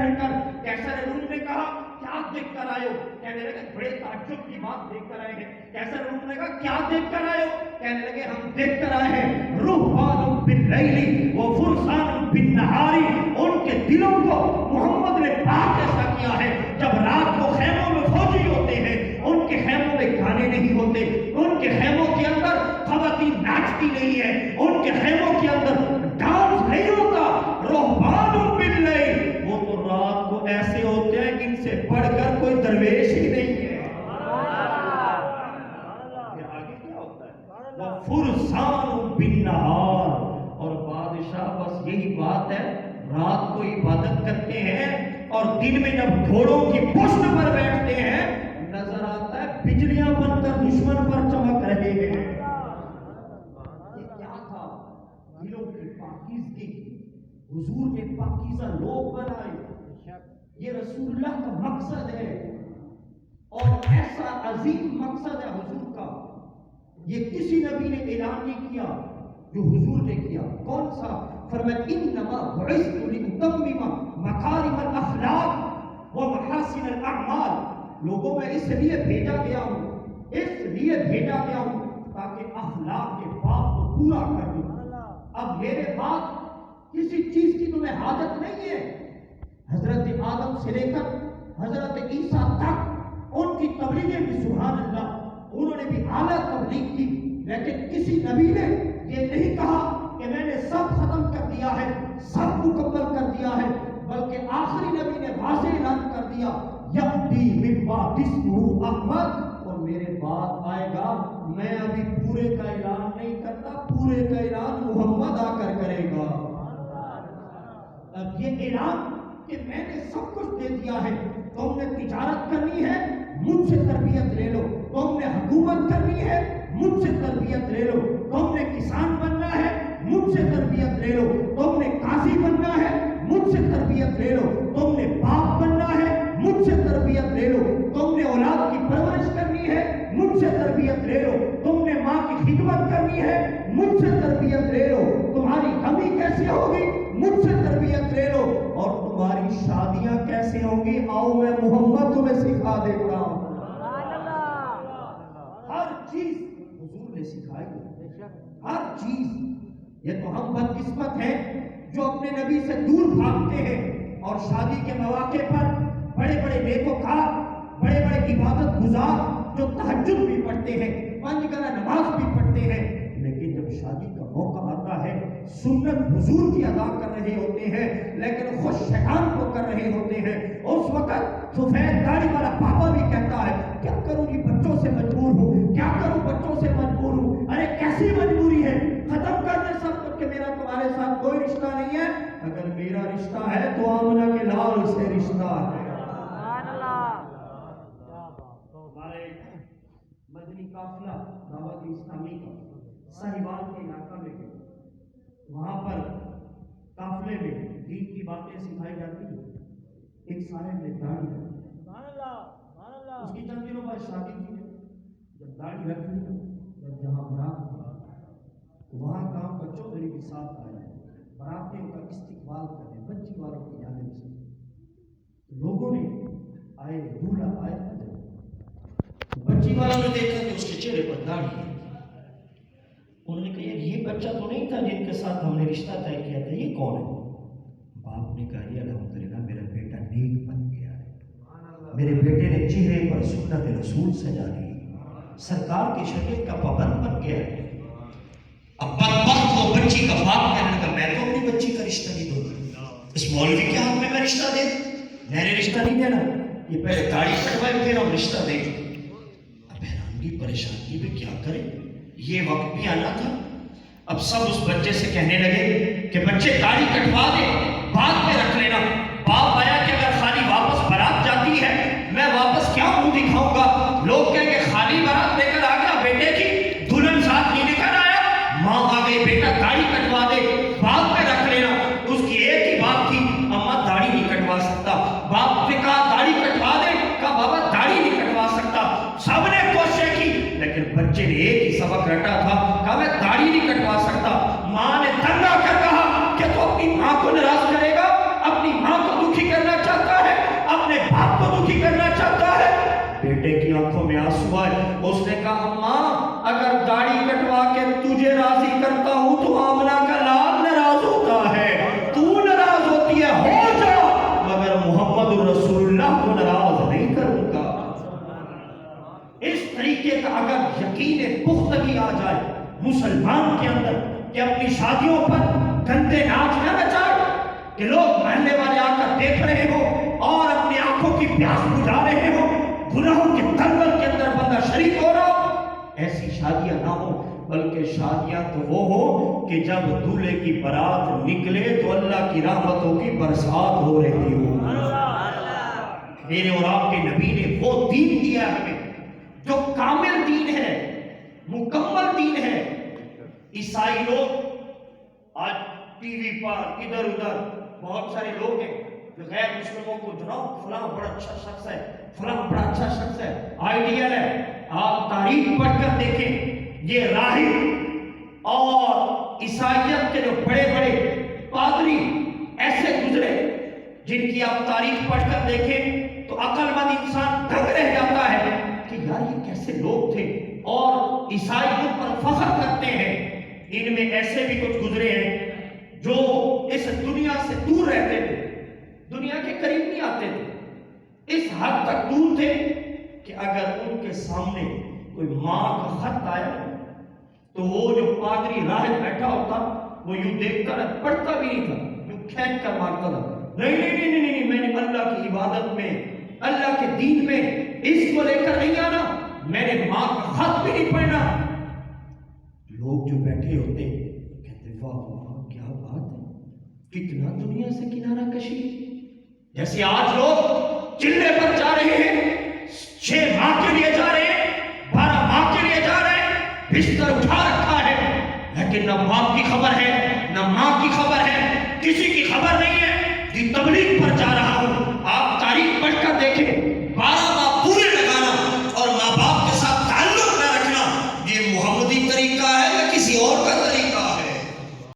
بیٹھ کر کیسر روم نے کہا کیا دیکھ کر آئے ہو؟ کہنے لگے بڑے تعجب کی بات دیکھ کر آئے ہیں۔ کیسر روم نے کہا کیا دیکھ کر آئے ہو؟ کہنے لگے ہم دیکھ کر آئے ہیں رہبان باللیل و فرسان بالنہار، ان کے دلوں کو محمد نے پاک ایسا کیا ہے جب رات کو خیموں میں فوجی ہوتے ہیں ان کے خیموں میں گانے نہیں ہوتے، ان کے خیموں کے اندر خواتین ناچتی نہیں ہے، ان کے خیموں کے اندر ڈانس نہیں ہوتا۔ رہبان باللیل، وہ تو رات کو ایسے ہوتے ہیں کہ ان سے بڑھ کر کوئی درویش ہی نہیں ہے۔ آگے کیا ہوتا ہے؟ وہ فرسان بالنہار، اور بادشاہ بس یہی بات ہے، رات کو عبادت کرتے ہیں اور دن میں جب گھوڑوں کی پشت پر بیٹھتے ہیں نظر آتا ہے بجلیاں بن کر دشمن پر چمک رہے ہیں۔ یہ کیا تھا؟ دلوں کی پاکیزگی، حضور نے پاکیزہ لوگ بنائے، یہ رسول اللہ کا مقصد ہے، اور ایسا عظیم مقصد ہے حضور کا، یہ کسی نبی نے اعلان نہیں کیا جو حضور نے کیا۔ کون سا؟ فرمایا انما بعثت لاتمم مکارم الاخلاق و محاسن الاعمال، لوگوں میں اس لیے بھیجا گیا ہوں، اس لیے بھیجا گیا ہوں تاکہ اخلاق کے باب کو پورا کر دوں۔ اب میرے بعد کسی چیز کی تمہیں حاجت نہیں ہے۔ حضرت آدم سے لے کر حضرت عیسیٰ تک ان کی تبلیغیں بھی سبحان اللہ، انہوں نے بھی اعلیٰ تبلیغ کی، لیکن کسی نبی نے یہ نہیں کہا کہ میں نے سب ختم کر دیا ہے، سب مکمل کر دیا ہے، بلکہ آخری نبی نے واضح اعلان کر دیا یأتی من بعد اسمہ احمد، اور میرے بعد آئے گا، میں ابھی پورے کا اعلان نہیں کرتا، پورے کا اعلان محمد آ کر کرے گا۔ اب یہ اعلان کہ میں نے سب کچھ دے دیا ہے، تم نے تجارت کرنی ہے مجھ سے تربیت لے لو، تم نے حکومت کرنی ہے مجھ سے تربیت لے لو، تم نے کسان بننا ہے مجھ سے تربیت لے لو، تم نے قاضی بننا ہے مجھ سے تربیت لے لو، تم نے باپ بننا ہے مجھ سے تربیت لے لو، تم نے اولاد کی پرورش کرنی ہے مجھ سے تربیت لے لو، تم نے ماں کی خدمت کرنی ہے مجھ سے تربیت لے لو، تمہاری کمی کیسے ہوگی مجھ سے تربیت لے لو، اور تمہاری شادیاں کیسے ہوں گی آؤ میں محمد تمہیں سکھا دیتا ہوں۔ ہر چیز حضور نے سکھائی، ہر چیز۔ یہ تو ہم بدقسمت ہیں جو اپنے نبی سے دور بھاگتے ہیں اور شادی کے مواقع پر بڑے بڑے نیکوکار، بڑے بڑے عبادت گزار جو تہجد بھی پڑھتے ہیں، 5 گنا نماز بھی پڑھتے ہیں، لیکن جب شادی کا موقع آتا ہے سنت حضور کی ادا کر رہے ہوتے ہیں لیکن خود شیطان کو کر رہے ہوتے ہیں۔ اس وقت سفید داڑھی والا پاپا بھی کہتا ہے کیا کروں جی بچوں سے مجبور ہوں، کیا کروں بچوں سے مجبور ہوں۔ ارے کیسی مجبوری ہے؟ ختم کر دے سب کچھ کہ میرا تمہارے ساتھ کوئی رشتہ نہیں ہے، اگر میرا رشتہ ہے تو آمنہ کے لال سے رشتہ ہے۔ ہمارے مدنی قافلہ دعوت اسلامی کا ساہیوال کے علاقہ میں گئے، وہاں پر قافلے میں دین کی باتیں سکھائی جاتی ہیں۔ ایک صاحب نے داڑھی رکھی، اس کی چند دنوں بعد شادی کی، جب داڑھی رکھ لی، جب جہاں برات تو وہاں کام کا چودھری کے ساتھ آیا، براتیوں کا استقبال کرنے بچی والوں کی جانب سے، لوگوں نے آئے دولہا آئے، بچی والوں نے دیکھا کہ اس کے چہرے پر داڑھی ہے، انہوں نے کہا یہ بچہ تو نہیں تھا جن کے ساتھ ہم نے رشتہ طے کیا تھا، یہ کون ہے؟ باپ نے کہا یہ الحمدللہ میرا بیٹا نیک بن گیا ہے، میرے بیٹے نے چہرے پر سنت رسول سجا لی، سرکار کی شریعت کا پابند بن گیا ہے۔ اب بدبخت وہ بچی کا باپ کہنے لگا میں تو اپنی بچی کا رشتہ نہیں دوں گا، اس مولوی کے ہاتھ میں رشتہ دے، میں نے رشتہ نہیں دینا، یہ پہلے داڑھی کٹوائے پھر ہم رشتہ دیں۔ اب حیرانگی پریشانی میں کیا کریں، یہ وقت بھی آنا تھا۔ اب سب اس بچے سے کہنے لگے کہ بچے داڑھی کٹوا دے بعد میں رکھ لینا۔ باپ آیا کہ اگر خالی واپس برات جاتی ہے میں واپس کیا منہ دکھاؤں گا، لوگ کہیں گے خالی برات لے کر آ گیا بیٹے کی، دلہن ساتھ نہیں لے کر آیا۔ ماں آ گئی بیٹا داڑھی کٹوا دے بعد میں رکھ لینا۔ اس کی ایک ہی بات تھی اماں داڑھی نہیں کٹوا سکتا، باپ نے کہا داڑھی کٹوا دے، کہا بابا داڑھی نہیں کٹوا سکتا۔ سب نے کوشش کی لیکن بچے نے ایک ہی سبق رٹا تھا، کہا میں داڑھی نہیں کٹوا سکتا۔ ماں نے تنگ آ کر کہا کہ تو اپنی ماں کو ناراض کرے گا، اپنی ماں کو دکھی کرنا چاہتا اپنے باپ کو دکھی کرنا چاہتا ہے؟ بیٹے کی آنکھوں میں آنسو آئے، اس نے کہا اماں اگر داڑھی کٹوا کے تجھے راضی کرتا ہوں تو آمنہ کا لال ناراض ہوتا ہے، تو ناراض ہوتی ہے، ہو جا، مگر محمد رسول اللہ کو ناراض نہیں کروں گا۔ اس طریقے کا اگر یقین پختگی آ جائے مسلمان کے اندر کہ اپنی شادیوں پر گندے ناچ نہ نچائے، کہ لوگ محلے والے آ کر دیکھ رہے ہو اور اپنی آنکھوں کی پیاس بجھا رہے ہو، گناہوں کے دلدل کے اندر بندہ شریک ہو رہا ہو، ایسی شادیاں نہ ہو، بلکہ شادیاں تو وہ ہو کہ جب دولہے کی بارات نکلے تو اللہ کی رحمتوں کی برسات ہو رہی ہو۔ میرے اور آپ کے نبی نے وہ دین دیا ہمیں جو کامل دین ہے، مکمل دین ہے۔ عیسائی لوگ آج ٹی وی پر ادھر ادھر بہت سارے لوگ ہیں جو غیر مسلموں کو جناب فلاں بڑا اچھا شخص ہے، فلاں بڑا اچھا شخص ہے، آئیڈیل ہے۔ آپ تاریخ پڑھ کر دیکھیں، یہ راہب اور عیسائیت کے جو بڑے بڑے پادری ایسے گزرے جن کی آپ تاریخ پڑھ کر دیکھیں تو عقل مند انسان دنگ رہ جاتا ہے کہ یار یہ کیسے لوگ تھے، اور عیسائی ان پر فخر کرتے ہیں۔ ان میں ایسے بھی کچھ گزرے ہیں جو اس دنیا سے دور رہتے تھے، دنیا کے قریب نہیں آتے تھے، اس حد تک دور تھے کہ اگر ان کے سامنے کوئی ماں کا خط آیا تو وہ جو پادری راہب بیٹھا ہوتا وہ یوں دیکھتا رہتا، پڑھتا بھی نہیں تھا، یوں کھینچ کر مارتا تھا، نہیں نہیں نہیں نہیں نہیں، میں نے اللہ کی عبادت میں، اللہ کے دین میں اس کو لے کر نہیں آنا، میں نے ماں کا خط بھی نہیں پڑھنا۔ لوگ جو بیٹھے ہوتے کہتے واہ واہ کیا بات ہے، کتنا دنیا سے کنارہ کشی۔ جیسے آج لوگ چلے پر جا رہے ہیں، 6 ماہ کے لیے جا رہے ہیں، 12 ماہ کے لیے جا رہے ہیں، بستر اٹھا رکھا ہے، لیکن نہ باپ کی خبر ہے نہ ماں کی خبر ہے، کسی کی خبر نہیں ہے، دی تبلیغ پر جا رہا ہوں۔ آپ تاریخ